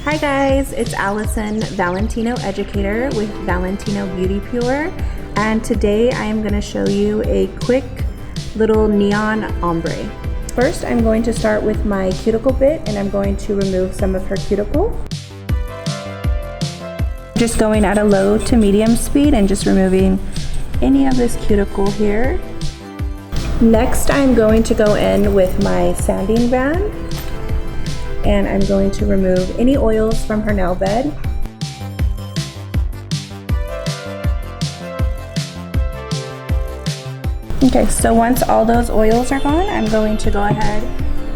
Hi guys, it's Alison, Valentino Educator with Valentino Beauty Pure, and today I am going to show you a quick little neon ombre. First, I'm going to start with my cuticle bit and I'm going to remove some of her cuticle. Just going at a low to medium speed and just removing any of this cuticle here. Next, I'm going to go in with my sanding band and I'm going to remove any oils from her nail bed. Okay, so once all those oils are gone, I'm going to go ahead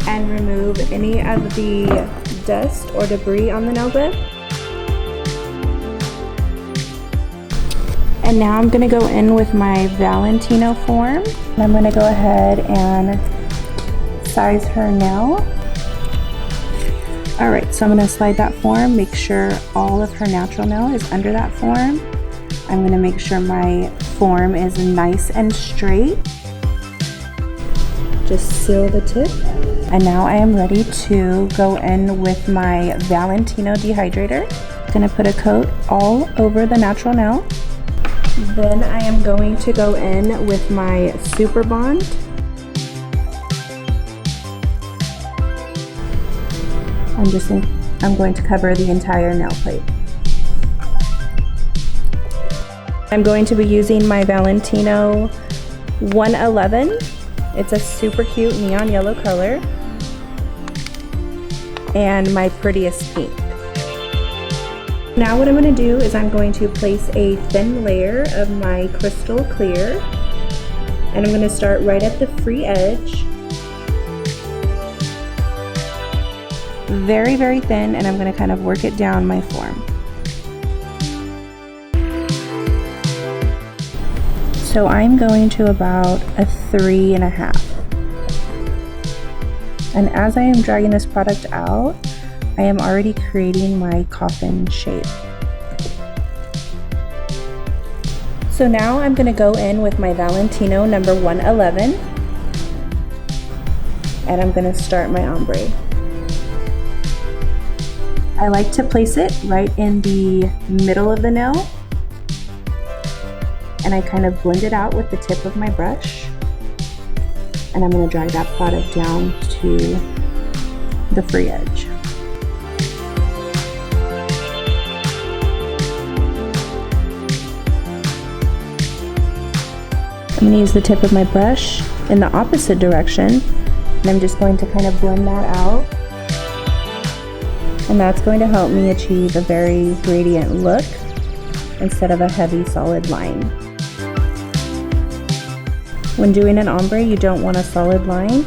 and remove any of the dust or debris on the nail bed. And now I'm going to go in with my Valentino form. I'm going to go ahead and size her nail. Alright, so I'm going to slide that form, make sure all of her natural nail is under that form. I'm going to make sure my form is nice and straight. Just seal the tip. And now I am ready to go in with my Valentino dehydrator. I'm going to put a coat all over the natural nail. Then I am going to go in with my Super Bond. I'm going to cover the entire nail plate. I'm going to be using my Valentino 111. It's a super cute neon yellow color. And my prettiest pink. Now what I'm going to do is I'm going to place a thin layer of my crystal clear. And I'm going to start right at the free edge. Very, very thin, and I'm going to kind of work it down my form. So I'm going to about a 3.5. And as I am dragging this product out, I am already creating my coffin shape. So now I'm going to go in with my Valentino number 111, and I'm going to start my ombre. I like to place it right in the middle of the nail, and I kind of blend it out with the tip of my brush, and I'm going to drag that product down to the free edge. I'm going to use the tip of my brush in the opposite direction, and I'm just going to kind of blend that out. And that's going to help me achieve a very gradient look instead of a heavy solid line. When doing an ombre, you don't want a solid line.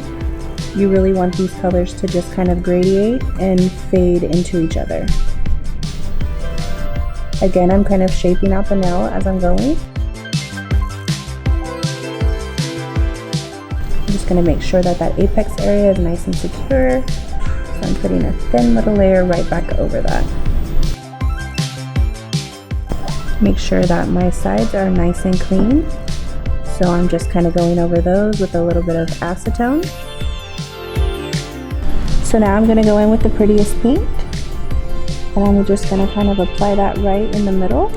You really want these colors to just kind of gradate and fade into each other. Again, I'm kind of shaping out the nail as I'm going. I'm just going to make sure that that apex area is nice and secure. So I'm putting a thin little layer right back over that. Make sure that my sides are nice and clean. So I'm just kind of going over those with a little bit of acetone. So now I'm going to go in with the prettiest pink. And I'm just going to kind of apply that right in the middle.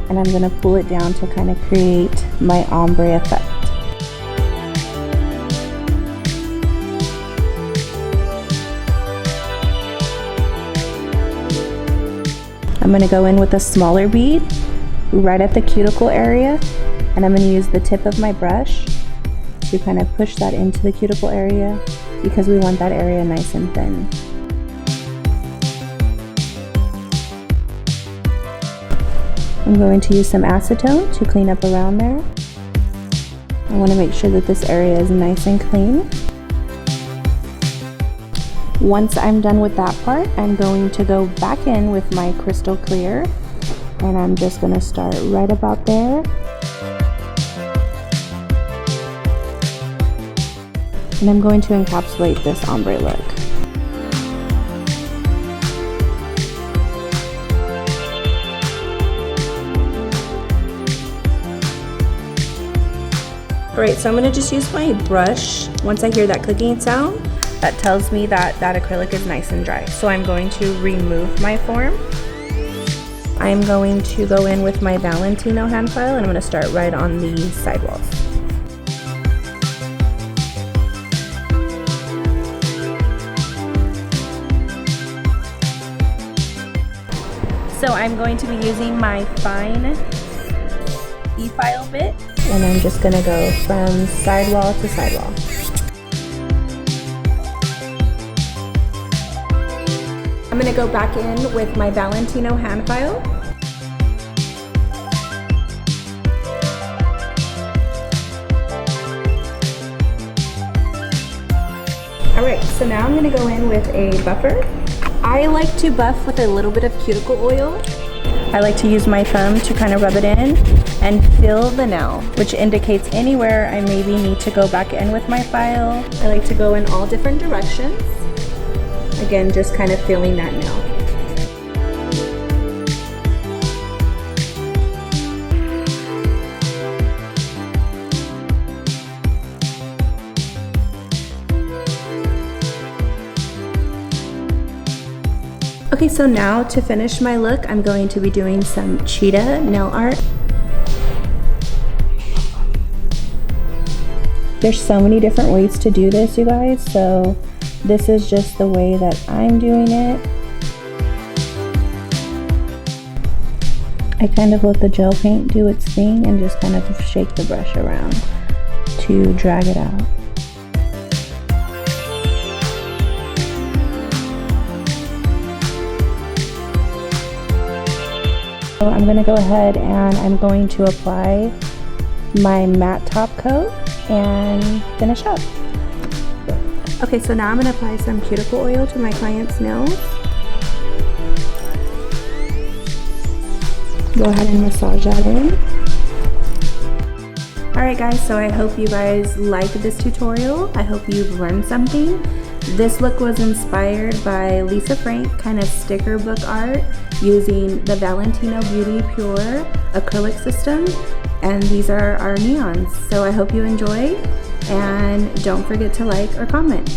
And I'm going to pull it down to kind of create my ombre effect. I'm going to go in with a smaller bead right at the cuticle area, and I'm going to use the tip of my brush to kind of push that into the cuticle area because we want that area nice and thin. I'm going to use some acetone to clean up around there. I want to make sure that this area is nice and clean. Once I'm done with that part, I'm going to go back in with my crystal clear, and I'm just going to start right about there. And I'm going to encapsulate this ombre look. Alright, so I'm going to just use my brush. Once I hear that clicking sound, that tells me that that acrylic is nice and dry. So I'm going to remove my form. I'm going to go in with my Valentino hand file and I'm going to start right on the sidewalls. So I'm going to be using my fine e-file bit and I'm just going to go from sidewall to sidewall. I'm going to go back in with my Valentino hand file. Alright, so now I'm going to go in with a buffer. I like to buff with a little bit of cuticle oil. I like to use my thumb to kind of rub it in and fill the nail, which indicates anywhere I maybe need to go back in with my file. I like to go in all different directions. Again, just kind of feeling that nail. Okay, so now to finish my look, I'm going to be doing some cheetah nail art. There's so many different ways to do this, you guys, so this is just the way that I'm doing it. I kind of let the gel paint do its thing and just kind of shake the brush around to drag it out. So I'm going to go ahead and I'm going to apply my matte top coat and finish up. Okay, so now I'm going to apply some cuticle oil to my client's nails. Go ahead and massage that in. Alright guys, so I hope you guys liked this tutorial. I hope you've learned something. This look was inspired by Lisa Frank kind of sticker book art using the Valentino Beauty Pure acrylic system, and these are our neons. So I hope you enjoy and don't forget to like or comment.